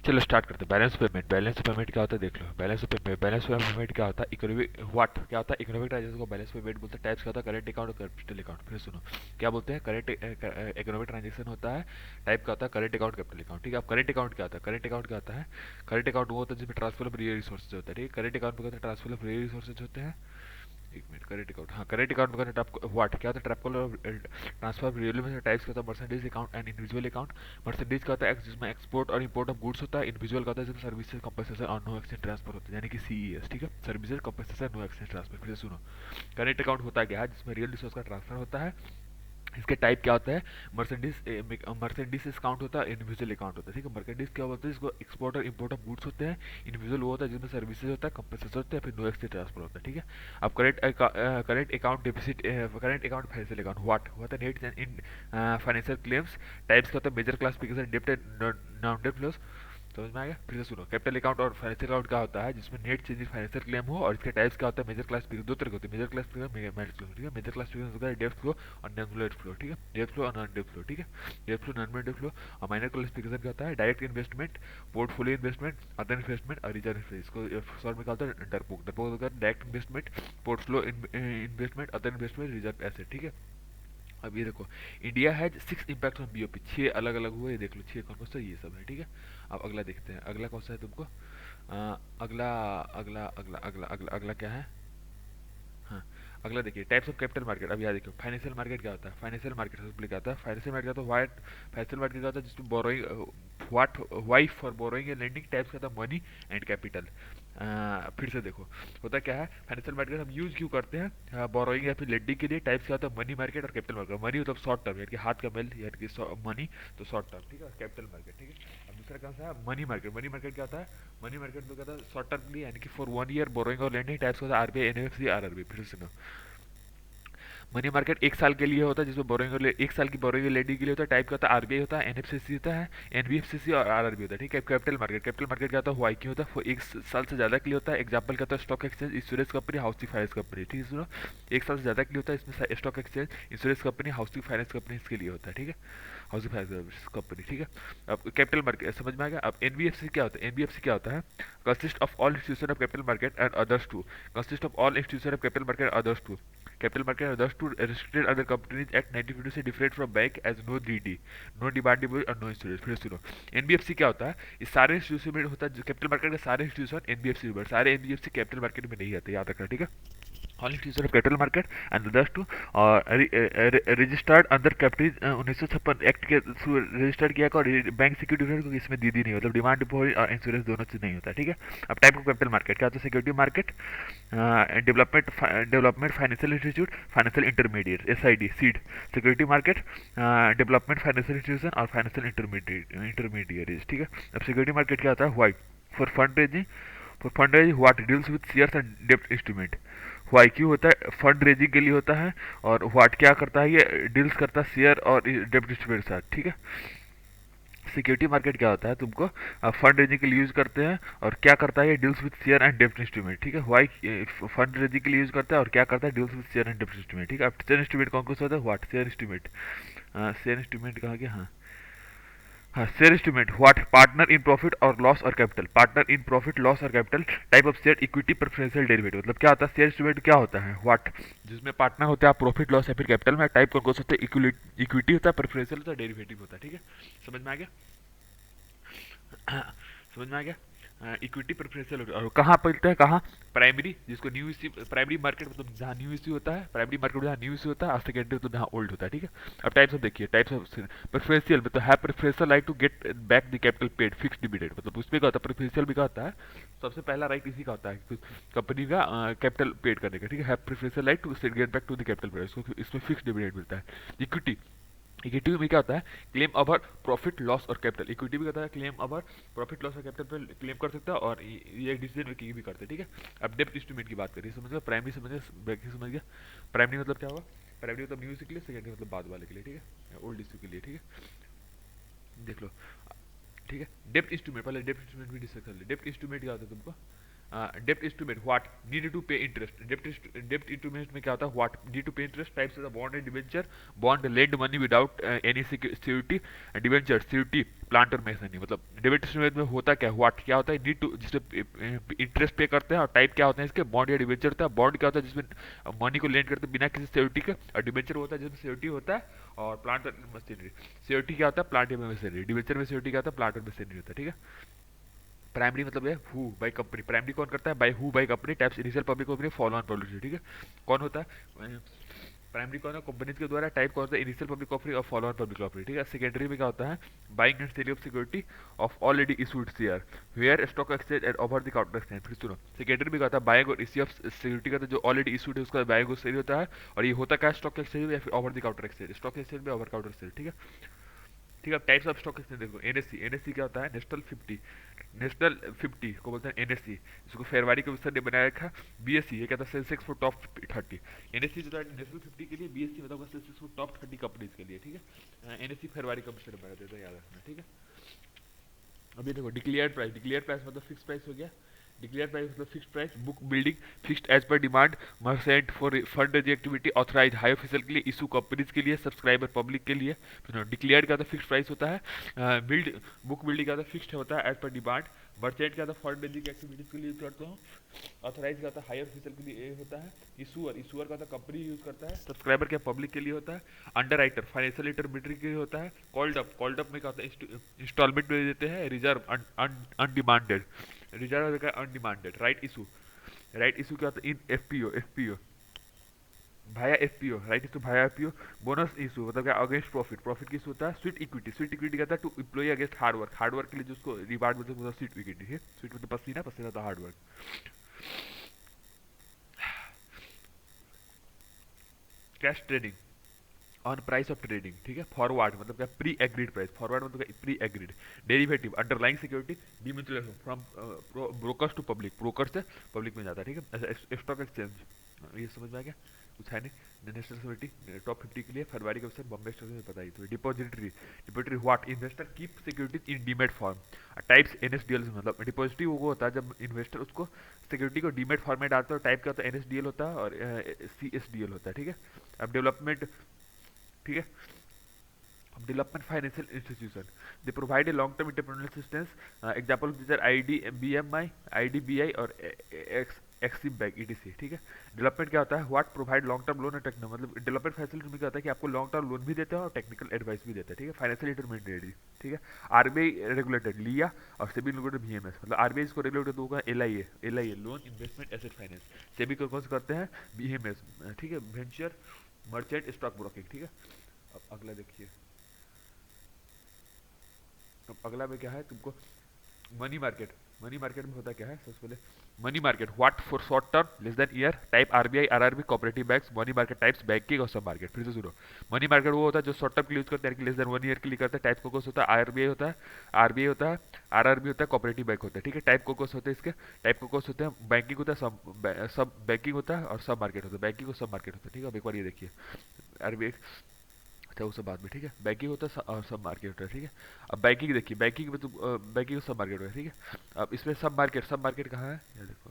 चलो स्टार्ट करते हैं। बैलेंस पेमेंट, बैलेंस पेमेंट क्या होता है देख लो। बैलेंस पेमेंट, बैलेंस पेमेंट क्या होता है, इकोनॉमिक व्हाट क्या होता है, इकोनॉमिक ट्रांजेक्शन को बैलेंस पेमेंट बोलते हैं। टाइप्स क्या होता है, करेंट अकाउंट और कैपिटल अकाउंट। फिर सुनो क्या बोलते हैं, करेंट इकोनॉमिक ट्रांजेक्शन होता है। टाइप का होता है करेंट अकाउंट, कैपिटल अकाउंट। ठीक है, अब करेंट अकाउंट क्या होता है, करेंट अकाउंट क्या होता है, करेंट अकाउंट वो होता है जिसमें ट्रांसफर ऑफ रियल रिसोर्सेज होता है। ठीक है, करेंट अकाउंट में होता है ट्रांसफर ऑफ रियल रिसोर्सेज होते हैं। एक मिनट, करेंट अकाउंट, हाँ करेंट अकाउंट में व्हाट क्या होता है, ट्रांसफर ऑफ रियल में टाइप्स क्या होता है, मर्सेंडीज अकाउंट एंड इंडिविजुअल अकाउंट। मर्सेंडीज का होता है जिसमें एक्सपोर्ट और इंपोर्ट ऑफ गुड्स होता है। इंडिविजुअल का होता है जिसमें सर्विसेज कंपनसेशन और नो एक्सचेंज ट्रांसफर होता है, यानी कि सीईएस। ठीक है, services compensation no exchange transfer. फिर से सुनो, करेंट अकाउंट होता है क्या है, जिसमें रियल रिसोर्स का ट्रांसफर होता है। इसके टाइप क्या होता है, मर्सेंडीज, मर्सेंडीज अकाउंट होता है, इंडिविजुअल अकाउंट होता है। ठीक है, मर्सेंडीज क्या होता है, इसको एक्सपोर्ट और इंपोर्ट ऑफ गुड्स होते हैं। इंडिविजुअल वो होता है जिसमें सर्विसेज होता है, कंपनसेशन होता है, फिर नो एक्सचेंज ट्रांसफर होता है। ठीक है, अब current account deficit, current account financial account what होता है, net in financial claims. Types क्या होता है, मेजर क्लासिफिकेशन, डेब्ट एंड नॉन डेब्ट फ्लोस। समझ में आ गया। फिर से सुनो, कैपिटल अकाउंट और फाइनेंशियल अकाउंट क्या होता है, जिसमें नेट चेंज फाइनेंशियल क्लेम हो। और इसके टाइप्स क्या होता है, मेजर क्लास पीरियड, दो तरह के होते हैं, major class period, major class. ठीक है, मेजर क्लास पीरियड होता है डेब्ट फ्लो और नॉन डेब्ट फ्लो। ठीक है, डेब्ट फ्लो और नॉन डेब्ट फ्लो। ठीक है, डेब्ट फ्लो, नॉन डेब्ट फ्लो। और माइनर क्लासिफिकेशन क्या होता है, direct investment, portfolio investment, other investment और रिजर्व। इसको शॉर्ट में क्या होता है, डरपोक। डरपोक होता है direct investment, portfolio investment, other investment, reserve asset. ठीक है, अब ये देखो, India has 6 impact on BOP, 6 अलग अलग हुए, ये देख लो 6 कौन कौन सा, ये सब है। ठीक है, अब अगला देखते हैं, अगला कौन सा है तुमको। अगला अगला अगला अगला अगला अगला क्या है, हाँ अगला देखिए, टाइप्स ऑफ कैपिटल मार्केट। अब याद देखियो, फाइनेंशियल मार्केट क्या होता है, फाइनेंशियल मार्केट सिंपली क्या होता है, फाइनेंशियल मार्केट का तो वाइट, फाइनेंशियल मार्केट क्या होता है जिसमें borrowing, what why for borrowing and lending. Types क्या था, मनी एंड कैपिटल। फिर से देखो, होता क्या है, फाइनेंशियल मार्केट हम यूज क्यों करते हैं, बोरोइंग या फिर लेंडिंग के लिए। टाइप्स क्या होता है, मनी मार्केट और कैपिटल मार्केट। मनी मतलब शॉर्ट टर्म, यानी कि हाथ का मेल, यानी कि मनी तो शॉर्ट टर्म। ठीक है, कैपिटल मार्केट। ठीक है, अब दूसरा कौन सा है, मनी मार्केट। मनी मार्केट क्या होता है, मनी मार्केट में क्या होता है, शॉर्ट टर्म के लिए, यानी कि फॉर 1 ईयर बोरोइंग और लेंडिंग। टाइप्स होता है आरबीआई, एनएफसी, आरआरबी। फिर से सुनो, मनी मार्केट 1 साल के लिए होता है, जिसमें बोरोइंग और 1 साल की बोरोइंग लेंडिंग के लिए होता है। टाइप का होता है आरबीआई होता है, एनएफसीसी होता है, एनबीएफसीसी और आरआरबी होता है। ठीक है, कैपिटल मार्केट, कैपिटल मार्केट क्या होता है, वाई क्यों होता है, वो 1 साल से ज़्यादा के लिए होता है। एग्जाम्पल क्या होता है, stock exchange, insurance company, housing finance company. ठीक है सुनो, 1 साल से ज़्यादा के लिए होता है, इसमें stock exchange, insurance company, housing finance company इसके लिए होता है। ठीक है, हाउसिंग फाइनेंस कंपनी। ठीक है, अब कैपिटल मार्केट समझ में आ गया। अब एनबीएफसी क्या होता है, एनबीएफसी क्या होता है, consist of all institution of capital market and others too, consist of all institution of capital market others too. Capital market are thus to restricted other companies at 1950 से different from bank as no DD, no demand deposit और no insurance। फिर सुनो, NBFC क्या होता है, ये सारे institution में होता है, जो कैपिटल मार्केट के सारे इंस्टीट्यूशन एनबीएफसी में, सारे एनबीएफसी कैपिटल मार्केट में नहीं आते, याद रखना। ठीक है, all institution of capital market and दस टू, और रजिस्टर्ड अंडर कैपिटल 1956 एक्ट के थ्रू रजिस्टर्ड किया, और बैंक सिक्योरिटी को इसमें दी नहीं, मतलब डिमांड डिपॉजिट और इंश्योरेंस दोनों चीज नहीं होता। ठीक है, अब टाइप ऑफ कैपिटल मार्केट क्या होता है, security market, development development financial institute, financial intermediate, SID seed, security market, development financial institution और फाइनेंशियल इंटरमीडिएट। ठीक है, अब सिक्योरिटी मार्केट क्या होता है, why for fund raising, for fund raising what deals with shares and डेब्ट instrument. Why Q होता है फंड रेजिंग के लिए होता है, और व्हाट क्या करता है, ये डील्स करता है शेयर और डेब्ट इंस्ट्रूमेंट के साथ। ठीक है, सिक्योरिटी मार्केट क्या होता है, तुमको फंड रेजिंग के लिए यूज करते हैं, और क्या करता है, ये डील्स विद शेयर एंड डेब्ट इंस्ट्रूमेंट। ठीक है, वाई फंड रेजिंग के लिए यूज करता है, और क्या करता है, डील्स विद शेयर एंड डेब्ट इंस्ट्रूमेंट। ठीक है, अब शेयर इंस्ट्रूमेंट कौन कौन सा होता है, what share instrument, share instrument कहा गया, हाँ हाँ, share instrument what partner in profit और लॉस और capital, partner in profit loss और capital. Type of share equity preferential derivative, मतलब क्या होता है, शेयर इंस्ट्रूमेंट क्या होता है, व्हाट जिसमें पार्टनर होता है प्रॉफिट लॉस या फिर कैपिटल में। टाइप कौन कौन सा होता है, इक्विटी होता है, प्रेफरेंशियल होता है, डेरिवेटिव होता है। ठीक है, समझ में आ गया, समझ में आ गया। इक्विटी प्रेफरेंशियल और कहाँ मिलता है, कहाँ, प्राइमरी, जिसको न्यू इश्यू, प्राइमरी मार्केट मतलब जहाँ न्यू इश्यू होता है, प्राइमरी मार्केट जहाँ न्यू इश्यू होता है, और सेकेंडरी तो जहाँ ओल्ड होता है। ठीक है, अब टाइप्स ऑफ देखिए, टाइप्स ऑफ प्रेफरेंशियल में तो है preferential right to get back the capital paid fix dividend, मतलब उसमें क्या होता है, प्रेफरेंशियल भी क्या होता है, सबसे पहला राइट इसी का होता है कंपनी का कैपिटल पेड करने का। ठीक है, preferential right to get back to the capital paid, इसको इसमें फिक्स डिविडेंड मिलता है। इक्विटी, इक्विटी में क्या होता है, क्लेम अवर प्रॉफिट लॉस और कैपिटल। इक्विटी भी कहता है क्लेम अवर प्रॉफिट लॉस और कैपिटल पे क्लेम कर सकता है, और ये एक डिसीजन मेकिंग भी करते हैं। ठीक है, अब डेप्ट इंस्ट्रूमेंट की बात करिए, समझ गया, प्राइमरी समझ गया, बैकिंग समझ गया। प्राइमरी मतलब क्या होगा, प्राइमरी मतलब न्यू इश्यू के लिए, सेकेंडरी मतलब बाद वाले के लिए। ठीक है, ओल्ड इश्यू के लिए। ठीक है, देख लो। ठीक है, डेप्ट इंस्ट्रूमेंट, पहले डेप्ट इंस्ट्रूमेंट भी डिस्कस कर ले। डेप्ट इंस्ट्रूमेंट क्या होता है तुमको, डेप्ट instrument what need to pay interest, डेप्ट इंस्ट्रूमेंट में क्या होता है, what need to pay interest, types of the bond and debenture, bond lend money without any security, debenture security plant और मैसनी। मतलब डेबिट इंस्ट्रूमेंट में होता क्या, व्हाट क्या होता है, नीड टू जिसमें इंटरेस्ट पे करते हैं, और टाइप क्या होता है इसके, बॉन्ड या डिवेंचर होता है। बॉन्ड क्या होता है जिसमें मनी को लेंड करते हैं बिना किसी सिक्योरिटी के, और डिवेंचर होता है जिसमें सिक्योरिटी होता है और प्लांट और मशीनरी। सिक्योरिटी क्या होता है, प्लांट या मशीनरी। डिवेंचर में सिक्योरिटी क्या होता है, प्लांट और मशीनरी होता है, ठीक है। प्राइमरी मतलब है हु बाय कंपनी, प्राइमरी कौन करता है, by who by company, types initial public company, follow on publicity, ठीक है। कौन होता है प्राइमरी, कौन है, कंपनीज के द्वारा, टाइप कौन सा, इनिशियल पब्लिक ऑफरिंग और फॉलो ऑन पब्लिक ऑफरिंग, ठीक है। सेकेंडरी में क्या होता है, buying and selling of security of already issued share where stock exchange and over the counter exchange. फिर सुनो, सेकेंडरी में क्या होता है, बाइंग और इश्यू ऑफ सिक्योरिटी का जो ऑलरेडी इशूड है उसका बाइंग और सेल होता है, और ये होता क्या है, स्टॉक एक्सचेंज या फिर over the counter exchange, stock exchange में ओवर काउंटर सेल, ठीक है। ठीक है। टाइप्स ऑफ स्टॉक एक्सचेंज देखो, एनएससी, एनएससी क्या होता है, नेशनल 50, नेशनल 50 को बोलते हैं एनएससी, इसको फेरवारी कमीशन ने बनाया रखा। बीएससी ये कहता है सेंसेक्स फॉर टॉप 30, एनएससी जो है नेशनल 50 के लिए, बीएससी मतलब सेंसेक्स फॉर टॉप 30 कंपनीज के लिए, ठीक है। एनएससी फेरवारी कमीशन ने बनाया था, याद रखना, ठीक है। अभी देखो डिक्लेयर्ड प्राइस, डिक्लेयर्ड प्राइस मतलब फिक्स प्राइस हो गया, डिक्लेयर प्राइस मतलब fixed price, book building fixed as per demand, merchant for fund raising activity, authorise high officer के लिए, इशू कंपनीज के लिए, सब्सक्राइबर पब्लिक के लिए। डिक्लेयर का तो फिक्स प्राइस होता है, बिल्ड बुक बिल्डिंग का तो फिक्स्ड होता है एज पर डिमांड, मर्चेंट का तो फंड रेजिंग एक्टिविटीज के लिए यूज करते हो, ऑथराइज का तो हायर ऑफिसर के लिए होता है, इशूअर, इशूअर का तो कंपनी यूज करता है, सब्सक्राइबर क्या पब्लिक के लिए होता है, अंडर राइटर फाइनेंशियल इंटरमीडिएट के लिए होता है, कॉल्ड अप में क्या होता है, इंस्टॉलमेंट में देते हैं, रिजर्व अनडिमांडेड, रिजर्व का अनडिमांडेड, राइट इशू, राइट इशू क्या होता है, इन एफपीओ, एफपीओ भाया एफपीओ, राइट इशू भाया एफपीओ, बोनस इशू मतलब क्या अगेंस्ट प्रॉफिट, प्रॉफिट किस होता है, स्वीट इक्विटी, स्वीट इक्विटी कहता है to employ against hard work, hard work के लिए जिसको रिवार्ड मिलता है स्वीट इक्विटी है, स्वीट मतलब पसीना, पसीना था hard work. Cash trading on price of trading, ठीक है। फॉरवर्ड मतलब क्या, प्री एग्रीड प्राइस, फॉरवर्ड मतलब क्या, pre agreed. Derivative underlying security, demutual from brokers to public, broker से पब्लिक में जाता है, ठीक है। स्टॉक एक्सचेंज ये समझ में आ गया, कुछ है नहीं। नेशनल सिक्योरिटी टॉप 50 के लिए फरवरी का अवसर बॉम्बे स्टॉक में बताई तो। Depository, depository what, investor keep securities in demat form, types NSDL मतलब डिपॉजिटरी वो होता है जब इन्वेस्टर उसको सिक्योरिटी को डीमेट फॉर्म में डालता है, टाइप का होता है एनएसडीएल होता है और सीएसडीएल होता है, ठीक है। अब डेवलपमेंट, ठीक है। Development financial institution, they provide a long term entrepreneurial assistance, example this are IDBMI, IDBI और एक्सिम बैंक ईटीसी, ठीक है। डेवलपमेंट क्या होता है, what provide long term loan और टेक्निकल, मतलब डेवलपमेंट फैसिलिटी में क्या होता है कि आपको लॉन्ग टर्म लोन भी देते हैं और टेक्निकल एडवाइस भी देते हैं, ठीक है। फाइनेंशियल इंटरमीडिएटरी, ठीक है। आरबीआई रेगुलेटेड लिया और सेबी रेगुलेटेड बीएमएस, मतलब आरबीआई इसको रेगुलेटेड होगा, LIA, LIA loan investment asset finance, SEBI को कौन से करते हैं, बीएमएस, ठीक है, वेंचर मर्चेंट स्टॉक ब्रोकिंग, ठीक है। अब अगला देखिए, अब अगला में क्या है तुमको, मनी मार्केट, मनी मार्केट में होता क्या है, सबसे पहले money market what for short term less than year, type RBI, RRB, cooperative banks, money market types banking और सब मार्केट। फिर से सुनो, मनी मार्केट वो होता है जो शॉर्ट टर्म के लिए यूज करते हैं, लेस देन 1 ईयर के लिए करते हैं, टाइप कोकोस होता है, आरबीआई होता है, आरबीआई होता है, आरआरबी होता है, कोऑपरेटिव बैंक होता है, ठीक है। टाइप कोकोस होते हैं इसके, टाइप कोकोस होते हैं, बैंकिंग होता है, सब बैंकिंग होता है और सब मार्केट होता है, बैंकिंग और सब मार्केट होता है, ठीक है। अब एक बार ये देखिए, आरबीआई, अच्छा वो सब बाद में, ठीक है। बैंकिंग होता है और सब मार्केट होता है, ठीक है। अब बैंकिंग देखिए, बैंकिंग में तो बैंकिंग सब मार्केट होता है, ठीक है। अब इसमें सब मार्केट कहाँ है, ये देखो,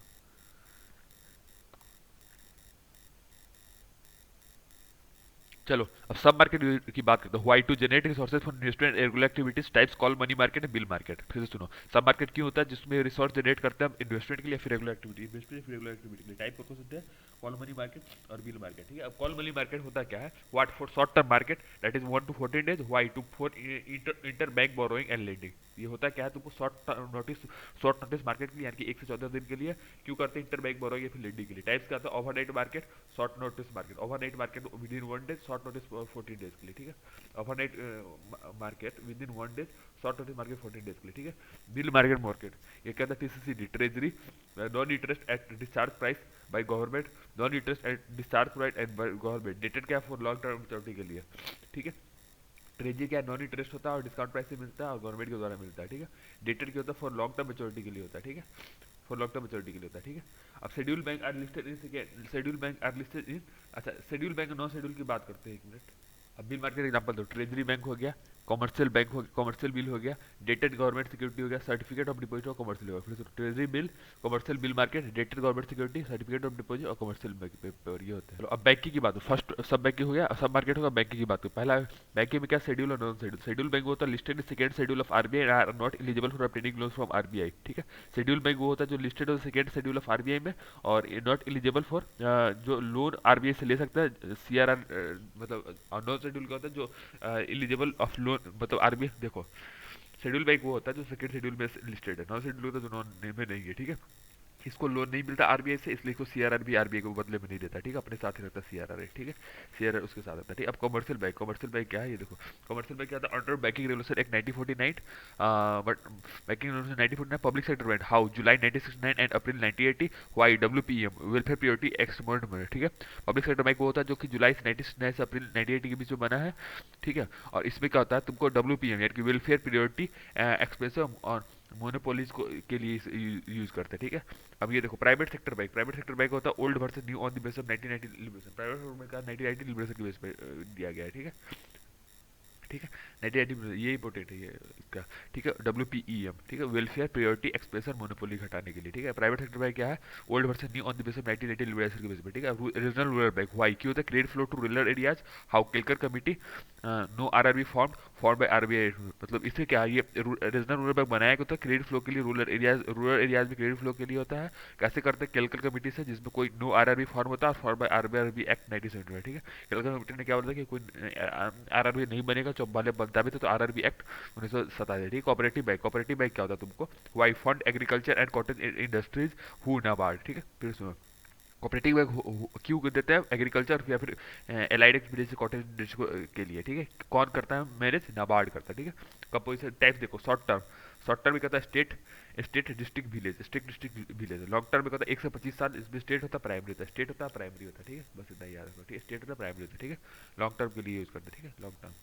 चलो अब सब मार्केट की बात करते हैं। Why to generate resources for investment regular activities, types call money market and bill market. फिर से सुनो, सब मार्केट क्यों होता है, जिसमें रिसोर्स जनरेट करते हैं हम इन्वेस्टमेंट के लिए, फिर रेगुलर एक्टिविटी, इन्वेस्टमेंट फिर रेगुलर एक्टिविटी के लिए, टाइप कौन होते हैं, कॉल मनी मार्केट और बिल मार्केट, ठीक है। अब कॉल मनी मार्केट होता क्या है, what for short term market that is 1 to 14 days, why to for interbank borrowing and lending, ये होता क्या है तुमको शॉर्ट नोटिस मार्केट के लिए, यानी कि 1 से 14 दिन के लिए क्यों करते हैं इंटर बैंक बोरोइंग या फिर लेंडिंग के लिए। टाइप्स क्या होता है, overnight market, short notice market, overnight market within 1 day, short notice 14 days के लिए, ठीक है। Overnight market within 1 day, short notice market 14 days के लिए, ठीक है। बिल मार्केट ये कहता है TCCD, treasury non interest at discharge price by government, non interest at discharge price at government, dated क्या फॉर लॉन्ग टर्म मैच्योरिटी के लिए, ठीक है। ट्रेजरी क्या नॉन इंटरेस्ट होता है और डिस्काउंट प्राइस से मिलता है और गवर्नमेंट के द्वारा मिलता है, ठीक है। डेटेड क्या होता है, फॉर लॉन्ग टर्म मैच्योरिटी के लिए होता है, ठीक है, फॉर लॉन्ग टर्म मैच्योरिटी के लिए होता है, ठीक है। अब schedule bank are listed in, schedule bank are listed in, अच्छा शेड्यूल बैंक नॉन शेड्यूल की बात करते हैं, एक मिनट। अब बिल मार्केट एग्जांपल दो, ट्रेजरी बैंक हो गया, कॉमर्शियल बैंक हो, कॉमर्शियल बिल हो गया, डेटेड गवर्नमेंट सिक्योरिटी हो गया, सर्टिफिकेट ऑफ डिपॉजिट और कॉमर्शियल होगा। फिर से treasury bill, commercial bill market, dated government security, certificate of deposit और कॉमर्शियल पेपर, ये होते हैं। अब बैंकिंग की बात हो, फर्स्ट सब बैंकिंग हो गया, सब मार्केट होगा, बैंकिंग की बात हो। पहला बैंकिंग में क्या शेड्यूल और नॉन शेड्यूल। शेड्यूल बैंक वो होता है listed in second schedule of RBI and are not eligible for obtaining loans from RBI, ठीक है। शेड्यूल बैंक वो होता है जो लिस्टेड और सेकंड शेड्यूल ऑफ आरबीआई में और नॉट एलिजिबल फॉर, जो लोन आरबीआई से ले सकता है सीआरआर, मतलब नॉन शेड्यूल का होता है जो एलिजिबल ऑफ लोन, मतलब आरबीआई। देखो शेड्यूल बैंक वो होता है जो सेकंड शेड्यूल में लिस्टेड है, नॉन शेड्यूल होता है जो नॉन में नहीं है, ठीक है। इसको लोन नहीं मिलता आरबीआई से, इसलिए इसको सीआरआर भी आरबीआई को बदले में नहीं देता, ठीक है, अपने साथ ही रहता है सीआरआर, ठीक है। सीआरआर उसके साथ रहता है, ठीक है। अब कमर्शियल बैंक, कमर्शियल बैंक क्या है ये देखो। कमर्शियल बैंक क्या था, under banking regulation act 1949, but banking regulation 1949 public sector bank how July 1969 and April 1980 why WPM welfare priority act modern, ठीक है। पब्लिक सेक्टर बैंक वो होता है जो कि जुलाई 1969 से अप्रैल 1980 के बीच में बना है, ठीक है। और इसमें क्या होता है, तुमको डब्ल्यूपीएम यानी कि वेलफेयर प्रियोरिटी एक्सपेंसिव और मोनोपोलीज को के लिए यूज करते हैं, ठीक है। अब ये देखो private sector bank, private sector bank होता है old versus new on the base of 1990 liberation. Private sector bank का 1990 लिबरेशन के बेस पे दिया गया है, ठीक है, ठीक है। 1980 ये इंपॉर्टेंट है ये इसका, ठीक है। डब्ल्यूपीईएम, ठीक है, वेलफेयर प्रायोरिटी एक्सप्रेशन मोनोपोली घटाने के लिए, ठीक है। प्राइवेट सेक्टर बैंक क्या है, old versus new on the base of 1980 liberation के बेस पे, ठीक है। रीजनल रूरल बैंक वाई क्यों होता है, credit flow to rural areas how Kelkar committee no RRB form by RBI, मतलब इससे क्या है, ये रीजनल रूरल बैंक बनाया होता है क्रेडिट फ्लो के लिए, रूरल एरियाज में क्रेडिट फ्लो के लिए होता है। कैसे करते हैं, केलकर कमिटी से, जिसमें कोई नो आरआरबी फॉर्म होता है और फॉर्म बाय आरबीआई एक्ट 1970, ठीक है। केलकर कमिटी ने क्या बोला था कि कोई आरआरबी नहीं बनेगा, जब वाले बनता भी तो आरआरबी एक्ट 1970, ठीक। कोऑपरेटिव बैंक, कोऑपरेटिव बैंक क्या होता है तुमको, why fund agriculture and cotton industries who NABARD, ठीक है। फिर सुनो कोऑपरेटिव बैंक क्यों देते हैं, एग्रीकल्चर या फिर एलाइड एक्सपीडियंस कॉटन इंडस्ट्री के लिए, ठीक है। कौन करता है मैनेज, नाबार्ड करता है, ठीक है। कंपोजिशन टाइप देखो, शॉर्ट टर्म, शॉर्ट टर्म में कहता है state, state district village, state district village. Long term में कहता है 125 साल, इसमें स्टेट होता है प्राइमरी होता है, स्टेट होता है प्राइमरी होता है, ठीक है। बस इतना याद रखो, ठीक है, स्टेट होता है प्राइमरी होता है, ठीक है। लॉन्ग टर्म के लिए यूज करते हैं, ठीक है, लॉन्ग टर्म।